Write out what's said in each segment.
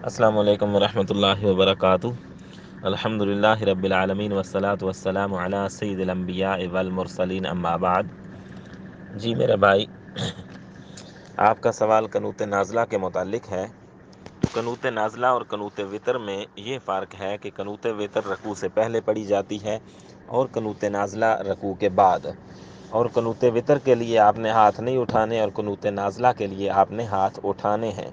السلام علیکم ورحمۃ اللہ وبرکاتہ۔ الحمد للہ رب العالمین والصلاة والسلام علی سید الانبیاء والمرسلین اما بعد۔ جی میرے بھائی، آپ کا سوال قنوت نازلہ کے متعلق ہے۔ قنوت نازلہ اور قنوت وتر میں یہ فرق ہے کہ قنوت وتر رکوع سے پہلے پڑھی جاتی ہے اور قنوت نازلہ رکوع کے بعد، اور قنوت وتر کے لیے آپ نے ہاتھ نہیں اٹھانے اور قنوت نازلہ کے لیے آپ نے ہاتھ اٹھانے ہیں۔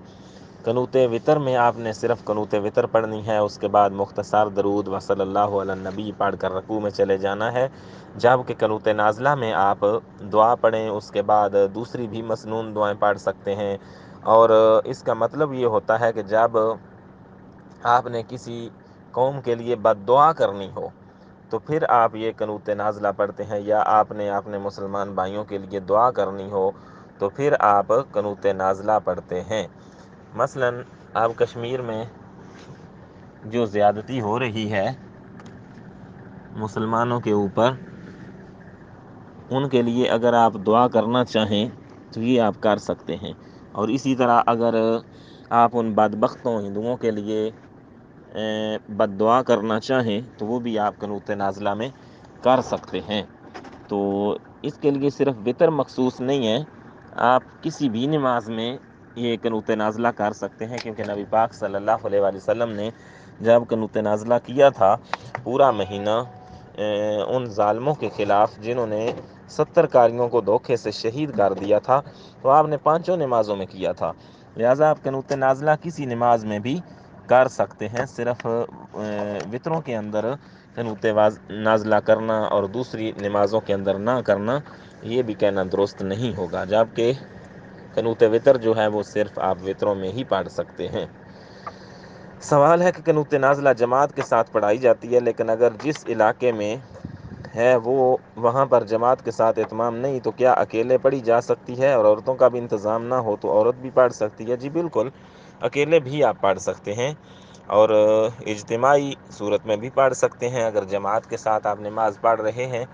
قنوت وتر میں آپ نے صرف قنوت وتر پڑھنی ہے، اس کے بعد مختصر درود و صلی اللہ علی النبی پڑھ کر رکوع میں چلے جانا ہے، جبکہ قنوت نازلہ میں آپ دعا پڑھیں، اس کے بعد دوسری بھی مسنون دعائیں پڑھ سکتے ہیں، اور اس کا مطلب یہ ہوتا ہے کہ جب آپ نے کسی قوم کے لیے بد دعا کرنی ہو تو پھر آپ یہ قنوت نازلہ پڑھتے ہیں، یا آپ نے اپنے مسلمان بھائیوں کے لیے دعا کرنی ہو تو پھر آپ قنوت نازلہ پڑھتے ہیں۔ مثلا اب کشمیر میں جو زیادتی ہو رہی ہے مسلمانوں کے اوپر، ان کے لیے اگر آپ دعا کرنا چاہیں تو یہ آپ کر سکتے ہیں، اور اسی طرح اگر آپ ان بدبختوں ہندوؤں کے لیے بد دعا کرنا چاہیں تو وہ بھی آپ قنوت نازلہ میں کر سکتے ہیں۔ تو اس کے لیے صرف وتر مخصوص نہیں ہے، آپ کسی بھی نماز میں یہ قنوت نازلہ کر سکتے ہیں، کیونکہ نبی پاک صلی اللہ علیہ وآلہ وسلم نے جب قنوت نازلہ کیا تھا پورا مہینہ ان ظالموں کے خلاف جنہوں نے 70 قاریوں کو دھوکے سے شہید کر دیا تھا، تو آپ نے 5 نمازوں میں کیا تھا، لہٰذا آپ قنوت نازلہ کسی نماز میں بھی کر سکتے ہیں۔ صرف وتروں کے اندر قنوت نازلہ کرنا اور دوسری نمازوں کے اندر نہ کرنا، یہ بھی کہنا درست نہیں ہوگا، جبکہ قنوت وتر جو ہے وہ صرف آپ وتروں میں ہی پڑھ سکتے ہیں۔ سوال ہے کہ قنوت نازلہ جماعت کے ساتھ پڑھائی جاتی ہے، لیکن اگر جس علاقے میں ہے وہ وہاں پر جماعت کے ساتھ اہتمام نہیں تو کیا اکیلے پڑھی جا سکتی ہے، اور عورتوں کا بھی انتظام نہ ہو تو عورت بھی پڑھ سکتی ہے؟ جی بالکل، اکیلے بھی آپ پڑھ سکتے ہیں، اور اجتماعی صورت میں بھی پڑھ سکتے ہیں۔ اگر جماعت کے ساتھ آپ نماز پڑھ رہے ہیں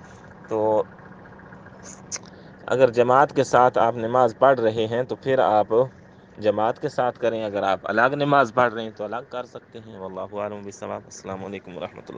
تو اگر جماعت کے ساتھ آپ نماز پڑھ رہے ہیں تو پھر آپ جماعت کے ساتھ کریں، اگر آپ الگ نماز پڑھ رہے ہیں تو الگ کر سکتے ہیں۔ واللہ اعلم بالصواب۔ السلام علیکم ورحمۃ اللہ۔